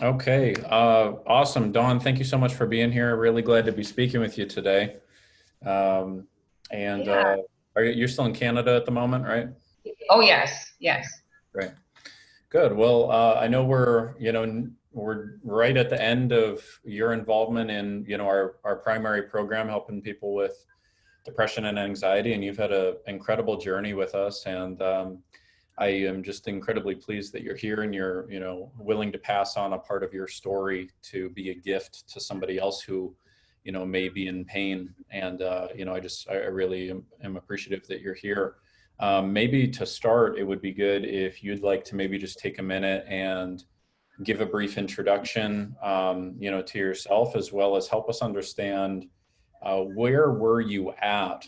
Okay, awesome. Dawn, thank you so much for being here. Really glad to be speaking with you today. Um, and Yeah. you're still in Canada at the moment, right? Oh, yes, yes. Great. Good. Well, I know we're right at the end of your involvement in, our primary program, helping people with depression and anxiety, and you've had an incredible journey with us. And I am just incredibly pleased that you're here and you're, willing to pass on a part of your story to be a gift to somebody else who, may be in pain. And, I really am appreciative that you're here. Maybe to start, it would be good if you'd like to maybe just take a minute and give a brief introduction, to yourself, as well as help us understand where were you at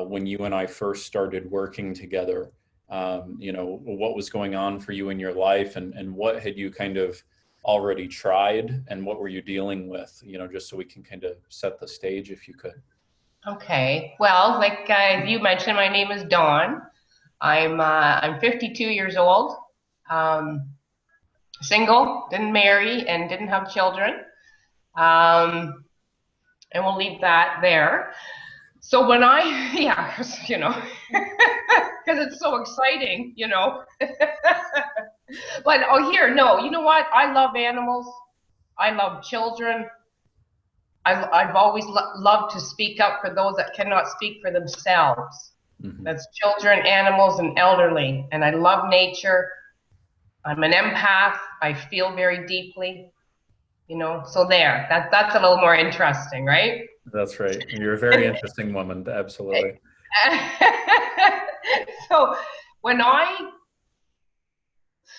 when you and I first started working together? What was going on for you in your life, and what had you kind of already tried, and what were you dealing with? Just so we can kind of set the stage, if you could. Okay. Well, like you mentioned, my name is Dawn. I'm 52 years old, um, single, didn't marry, and didn't have children. And we'll leave that there. So when I, yeah, 'cause, because it's so exciting. But oh, here, no, you know what? I love animals. I love children. I've always loved to speak up for those that cannot speak for themselves. Mm-hmm. That's children, animals, and elderly. And I love nature. I'm an empath. I feel very deeply, So there, that's a little more interesting, right? That's right. You're a very interesting woman. Absolutely. So when I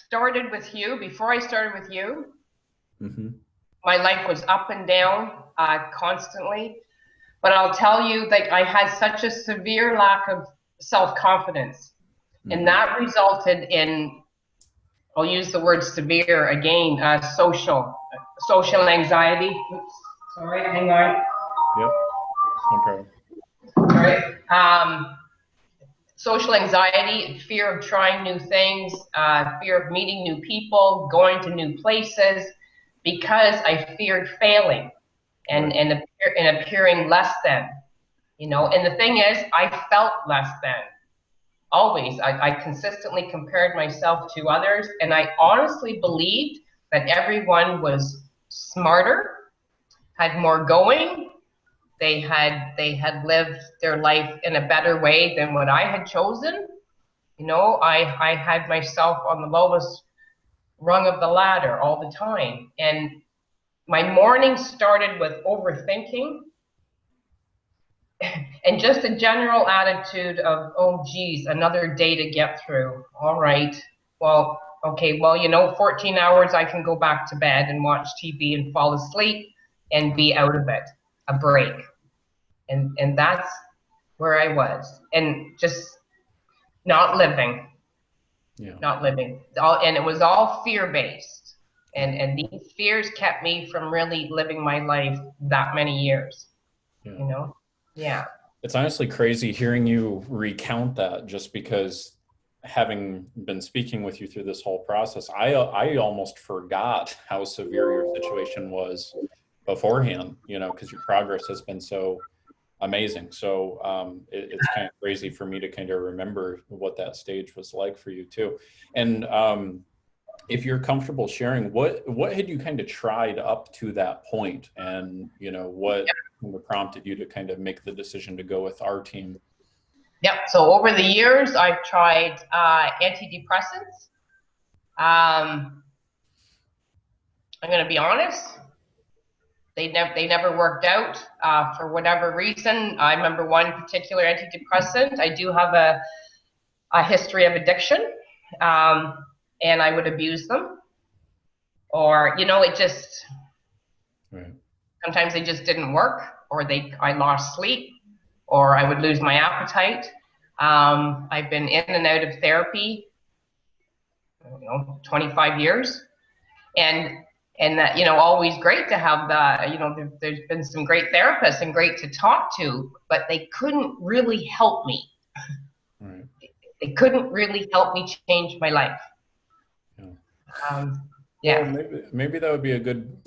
started with you, before I started with you, Mm-hmm. my life was up and down constantly. But I'll tell you, like, I had such a severe lack of self-confidence, and Mm-hmm. that resulted in, I'll use the word severe again, social anxiety. Oops, sorry, hang on. Yep. No problem. All right. Social anxiety, fear of trying new things, fear of meeting new people, going to new places, because I feared failing and Right. and appearing less than. And the thing is, I felt less than. Always. I consistently compared myself to others, and I honestly believed that everyone was smarter, had more going. They had lived their life in a better way than what I had chosen. I had myself on the lowest rung of the ladder all the time. And my morning started with overthinking and just a general attitude of, oh, geez, another day to get through. All right. Well, okay. Well, 14 hours, I can go back to bed and watch TV and fall asleep and be out of it, a break. And that's where I was. And just not living, Yeah. not living. And it was all fear-based. And these fears kept me from really living my life that many years, Yeah. you know? Yeah. It's honestly crazy hearing you recount that, just because, having been speaking with you through this whole process, I almost forgot how severe your situation was beforehand, because your progress has been so amazing. So it's kind of crazy for me to kind of remember what that stage was like for you too. And if you're comfortable sharing, what had you kind of tried up to that point, and what prompted you to kind of make the decision to go with our team? Yep. So over the years, I've tried antidepressants. I'm going to be honest; they never worked out for whatever reason. I remember one particular antidepressant. I do have a history of addiction, and I would abuse them, or it just Right. sometimes they just didn't work, or I lost sleep, or I would lose my appetite. I've been in and out of therapy, 25 years, and that always great to have there's been some great therapists and great to talk to, but they couldn't really help me. Right. They couldn't really help me change my life. Yeah. Um, Well, Yeah. maybe that would be a good,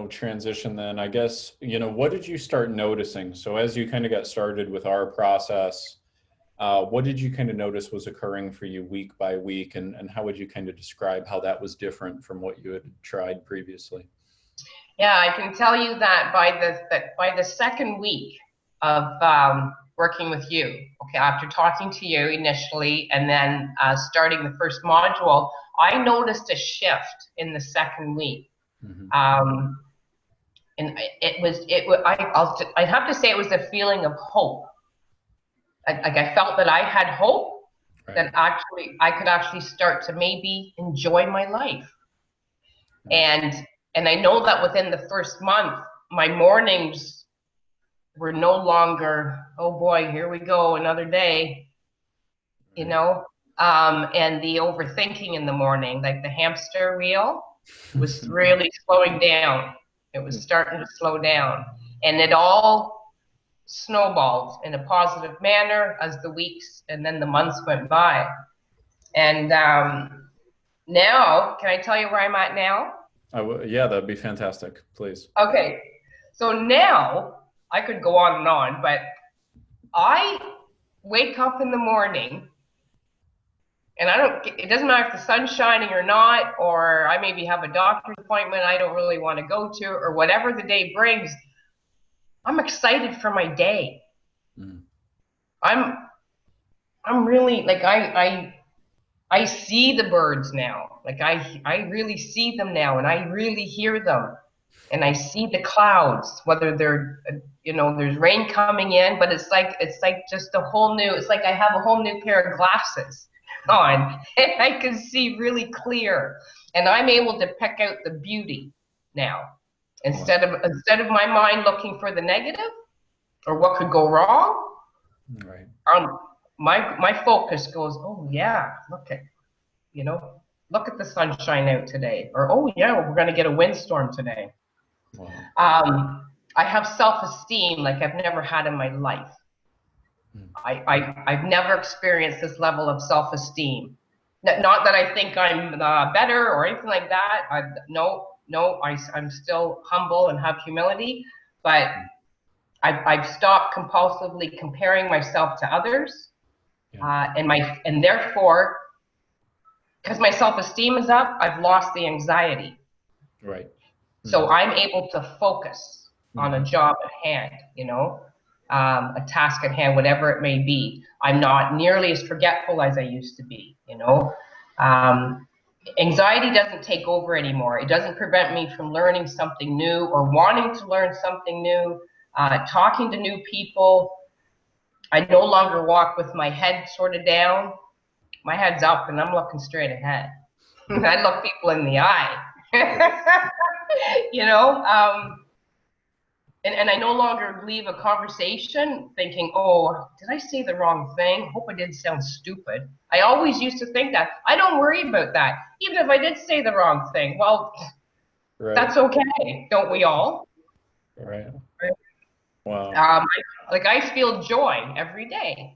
transition then. I guess, what did you start noticing? So as you kind of got started with our process, what did you kind of notice was occurring for you week by week, and how would you kind of describe how that was different from what you had tried previously? Yeah, I can tell you that by the second week of working with you, okay, after talking to you initially and then starting the first module, I noticed a shift in the second week. Hmm. Um, and I have to say it was a feeling of hope. Like I felt that I had hope Right. that actually I could actually start to maybe enjoy my life. Right. And and I know that within the first month, my mornings were no longer, oh boy, here we go, another day, you Right. know, and the overthinking in the morning, like the hamster wheel, was really slowing down. It was starting to slow down. And it all snowballed in a positive manner as the weeks and then the months went by. And now, can I tell you where I'm at now? Yeah, that'd be fantastic. Please. Okay, so now I could go on and on, but I wake up in the morning and it doesn't matter if the sun's shining or not, or I maybe have a doctor's appointment I don't really want to go to, or whatever the day brings. I'm excited for my day. Mm. I'm I'm really like I see the birds now. Like I really see them now and I really hear them. And I see the clouds, whether they're there's rain coming in, but it's like just a whole new. It's like I have a whole new pair of glasses on, and I can see really clear, and I'm able to pick out the beauty now Wow. instead of my mind looking for the negative or what could go wrong. Right. Um, my focus goes, oh yeah, you know, look at the sunshine out today, or oh yeah, we're gonna get a windstorm today. Wow. I have self-esteem like I've never had in my life. Mm. I've never experienced this level of self-esteem. Not that I think I'm better or anything like that. I'm still humble and have humility, but I've stopped compulsively comparing myself to others, Yeah. and therefore, because my self-esteem is up, I've lost the anxiety. Right. So I'm able to focus on a Mm-hmm. job at hand, a task at hand, whatever it may be. I'm not nearly as forgetful as I used to be. Um, Anxiety doesn't take over anymore. It doesn't prevent me from learning something new or wanting to learn something new, talking to new people. I no longer walk with my head sort of down. My head's up and I'm looking straight ahead. I look people in the eye. you know, um, and I no longer leave a conversation thinking, oh, did I say the wrong thing? Hope I didn't sound stupid. I always used to think that. I don't worry about that. Even if I did say the wrong thing, well, Right. that's okay. Don't we all? Right. Right? Wow. I feel joy every day.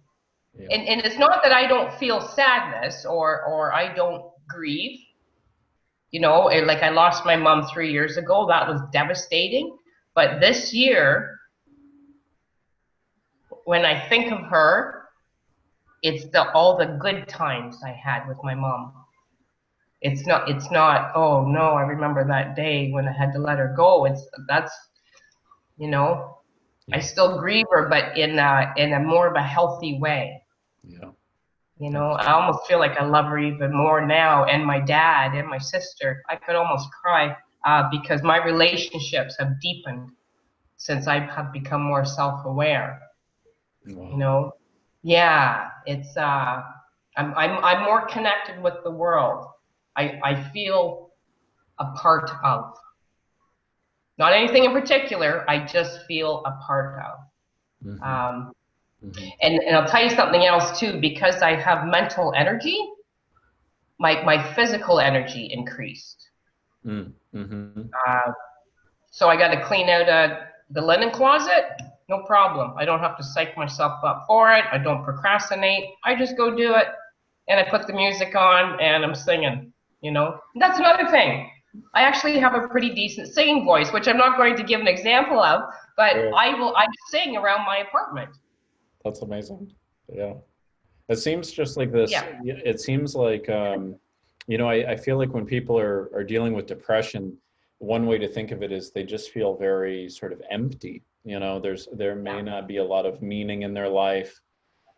Yeah. And it's not that I don't feel sadness or I don't grieve. Like I lost my mom 3 years ago. That was devastating. But this year, when I think of her, it's all the good times I had with my mom. It's not, oh no, I remember that day when I had to let her go. You know, I Yeah. still grieve her, but in a more of a healthy way. Yeah. I almost feel like I love her even more now, and my dad and my sister. I could almost cry because my relationships have deepened since I have become more self-aware. You Wow. know, yeah, I'm more connected with the world. I feel a part of, not anything in particular. I just feel a part of. Mm-hmm. Um, Mm-hmm. and I'll tell you something else too, because I have mental energy. My physical energy increased. Mm-hmm. Uh, so I got to clean out the linen closet. No problem. I don't have to psych myself up for it. I don't procrastinate. I just go do it, and I put the music on and I'm singing. And that's another thing. I actually have a pretty decent singing voice, which I'm not going to give an example of, but Right. I sing around my apartment. That's amazing. Yeah. It seems just like this. Yeah. It seems like, I feel like when people are dealing with depression, one way to think of it is they just feel very sort of empty. There may not be a lot of meaning in their life.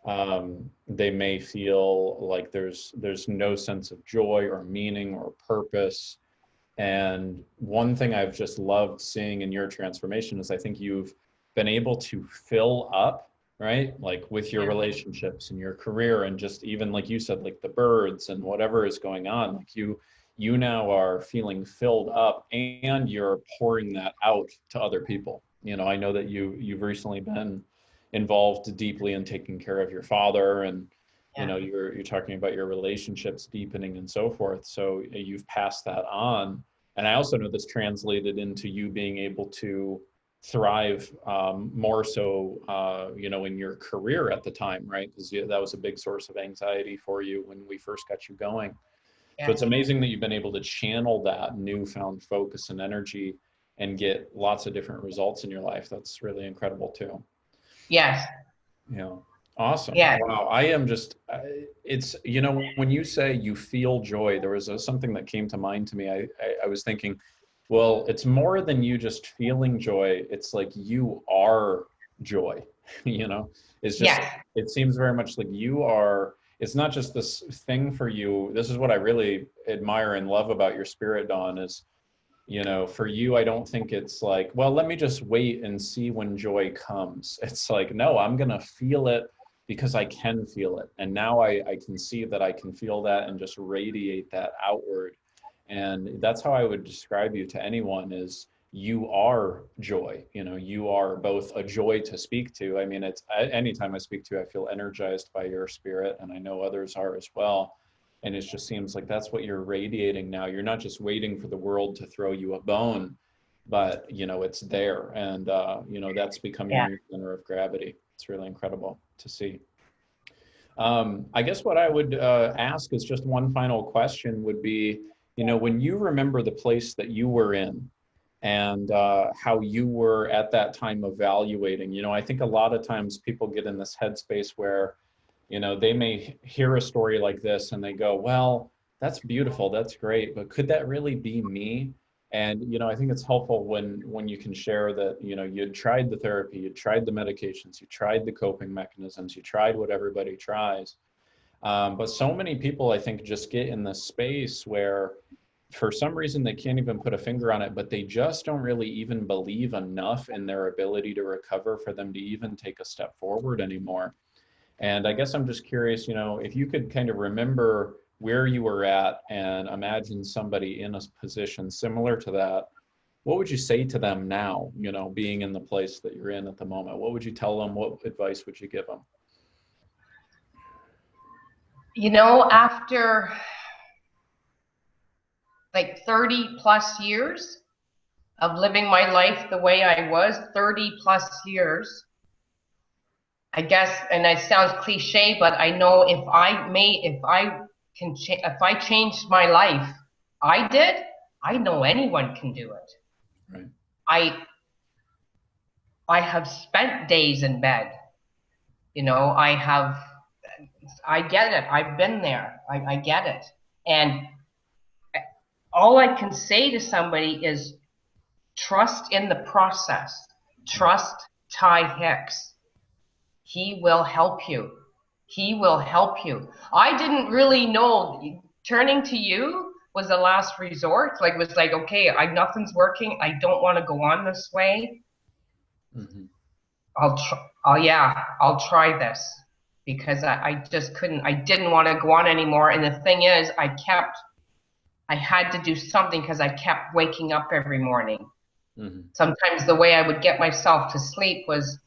They may feel like there's no sense of joy or meaning or purpose. And one thing I've just loved seeing in your transformation is I think you've been able to fill up, right? Like with your Yeah. relationships and your career and just even like you said, like the birds and whatever is going on, like you now are feeling filled up and you're pouring that out to other people. I know that you've recently been involved deeply in taking care of your father, and Yeah. you're talking about your relationships deepening and so forth. So you've passed that on. And I also know this translated into you being able to thrive more so, in your career at the time, right? Because that was a big source of anxiety for you when we first got you going. So it's Yes. amazing that you've been able to channel that newfound focus and energy and get lots of different results in your life. That's really incredible too. Yes. Yeah. Awesome. Yes. Wow. I am just, it's, when you say you feel joy, there was something that came to mind to me. I was thinking, well, it's more than you just feeling joy. It's like you are joy, it's just, Yes. it seems very much like you are, it's not just this thing for you. This is what I really admire and love about your spirit, Dawn, is for you, I don't think it's like, well, let me just wait and see when joy comes. It's like, no, I'm going to feel it because I can feel it. And now I can see that I can feel that and just radiate that outward. And that's how I would describe you to anyone is you are joy. You are both a joy to speak to. I mean, anytime I speak to you, I feel energized by your spirit, and I know others are as well. And it just seems like that's what you're radiating now. You're not just waiting for the world to throw you a bone, but it's there. And that's become your Yeah. new center of gravity. It's really incredible to see. I guess what I would ask is just one final question would be, when you remember the place that you were in and how you were at that time evaluating, I think a lot of times people get in this headspace where they may hear a story like this and they go, well, that's beautiful, that's great, but could that really be me? And I think it's helpful when you can share that you'd tried the therapy, you tried the medications, you tried the coping mechanisms, you tried what everybody tries. But so many people, I think, just get in this space where for some reason they can't even put a finger on it, but they just don't really even believe enough in their ability to recover for them to even take a step forward anymore. And I guess I'm just curious, if you could kind of remember where you were at and imagine somebody in a position similar to that, what would you say to them now, being in the place that you're in at the moment? What would you tell them? What advice would you give them? After like 30 plus years of living my life the way I was, 30 plus years, I guess, and it sounds cliche, but I know if I changed my life, I did, I know anyone can do it. Right. I I have spent days in bed. I get it. I've been there. I get it. And all I can say to somebody is trust in the process. Trust Ty Hicks. He will help you. He will help you. I didn't really know turning to you was the last resort. Like, it was like, okay, nothing's working. I don't want to go on this way. Mm-hmm. I'll try this because I just couldn't, I didn't want to go on anymore. And the thing is, I had to do something because I kept waking up every morning. Mm-hmm. Sometimes the way I would get myself to sleep was,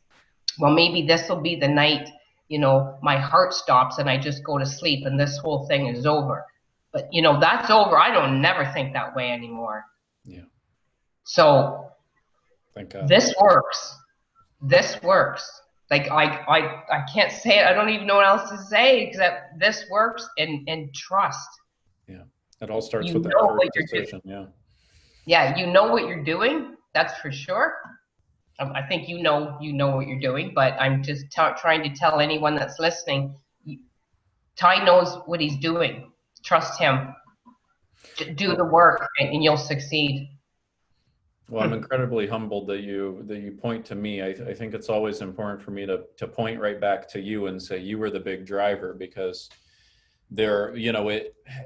well, maybe this will be the night, my heart stops and I just go to sleep and this whole thing is over. But, that's over. I don't never think that way anymore. Yeah. So Thank God. this works. This works. Like I can't say it. I don't even know what else to say except this works and trust. Yeah. It all starts You with that know first what you're doing. decision. Yeah. Yeah, you know what you're doing. That's for sure. I think you know what you're doing, but I'm just trying to tell anyone that's listening, Ty knows what he's doing. Trust him. Do the Well, work, and you'll succeed. well, I'm incredibly humbled that you point to me. I think it's always important for me to point right back to you and say you were the big driver, because there,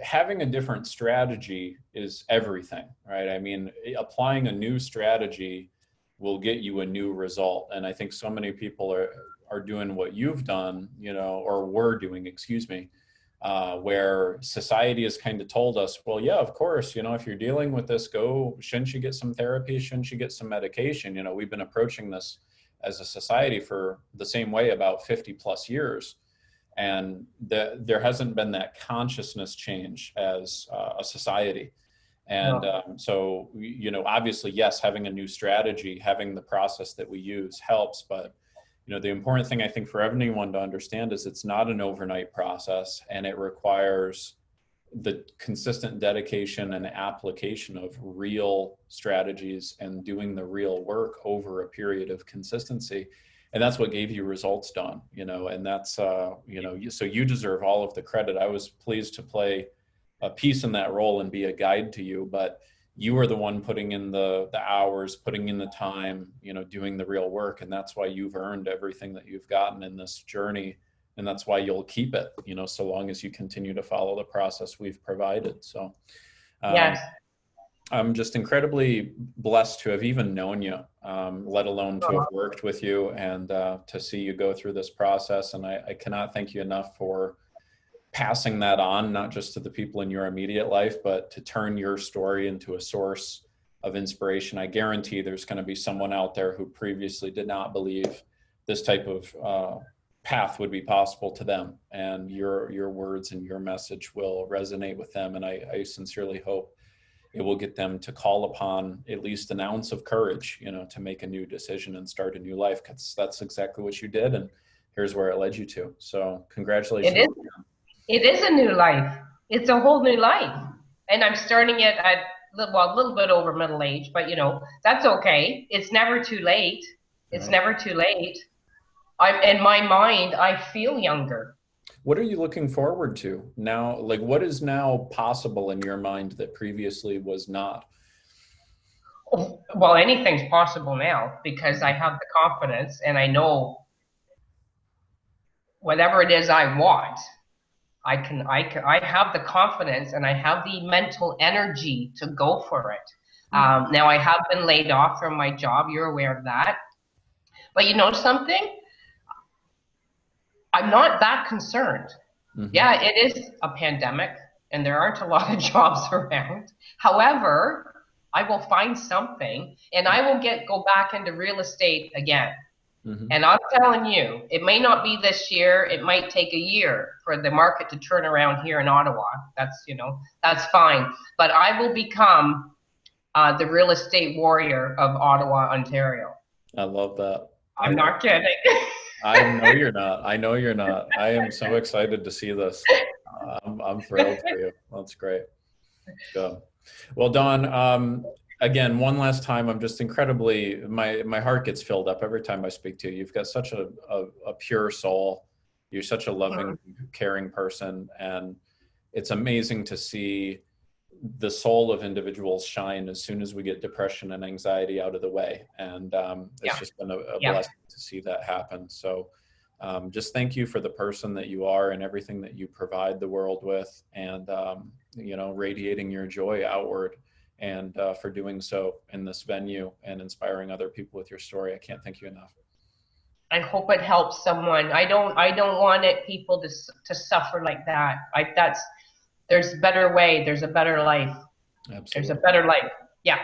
having a different strategy is everything, right? I mean, applying a new strategy will get you a new result. And I think so many people are doing what you've done, or were doing, excuse me, where society has kind of told us, well, yeah, of course, if you're dealing with this, shouldn't you get some therapy? Shouldn't you get some medication? We've been approaching this as a society for the same way about 50 plus years. And there hasn't been that consciousness change as a society. And No. so, obviously, yes, having a new strategy, having the process that we use helps. But, the important thing I think for anyone to understand is it's not an overnight process, and it requires the consistent dedication and application of real strategies and doing the real work over a period of consistency. And that's what gave you results, Don, and that's, so you deserve all of the credit. I was pleased to play a piece in that role and be a guide to you, but you were the one putting in the hours, putting in the time, doing the real work. And that's why you've earned everything that you've gotten in this journey. And that's why you'll keep it, so long as you continue to follow the process we've provided. So Yes. I'm just incredibly blessed to have even known you, let alone to have worked with you and to see you go through this process. And I cannot thank you enough for passing that on, not just to the people in your immediate life, but to turn your story into a source of inspiration. I guarantee there's going to be someone out there who previously did not believe this type of path would be possible to them. And your words and your message will resonate with them. And I sincerely hope it will get them to call upon at least an ounce of courage, to make a new decision and start a new life, because that's exactly what you did. And here's where it led you to. So It congratulations. is. It is a new life. It's a whole new life. And I'm starting it at, well, a little bit over middle age, but that's okay. It's never too late. It's Right. never too late. In my mind, I feel younger. What are you looking forward to now? Like, what is now possible in your mind that previously was not? Well, anything's possible now because I have the confidence and I know whatever it is I want, I have the confidence and I have the mental energy to go for it. Now I have been laid off from my job. You're aware of that. But you know something? I'm not that concerned. Mm-hmm. Yeah, it is a pandemic and there aren't a lot of jobs around. However, I will find something and I will go back into real estate again. Mm-hmm. And I'm telling you, it may not be this year. It might take a year for the market to turn around here in Ottawa. That's fine. But I will become the real estate warrior of Ottawa, Ontario. I love that. I'm not kidding. I know you're not. I know you're not. I am so excited to see this. I'm thrilled for you. That's great. Good. Well, Don, again, one last time, I'm just incredibly, my heart gets filled up every time I speak to you. You've got such a pure soul. You're such a loving, caring person. And it's amazing to see the soul of individuals shine as soon as we get depression and anxiety out of the way. And it's just been a blessing to see that happen. So just thank you for the person that you are and everything that you provide the world with, and radiating your joy outward, and for doing so in this venue and inspiring other people with your story. I can't thank you enough. I hope it helps someone. I don't want people to suffer like that. There's a better way. There's a better life. Absolutely. There's a better life. Yeah.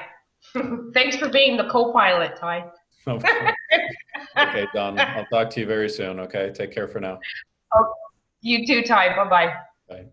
Thanks for being the co-pilot, Ty. Okay, Don. I'll talk to you very soon. Okay. Take care for now. Oh, you too, Ty. Bye-bye. Bye.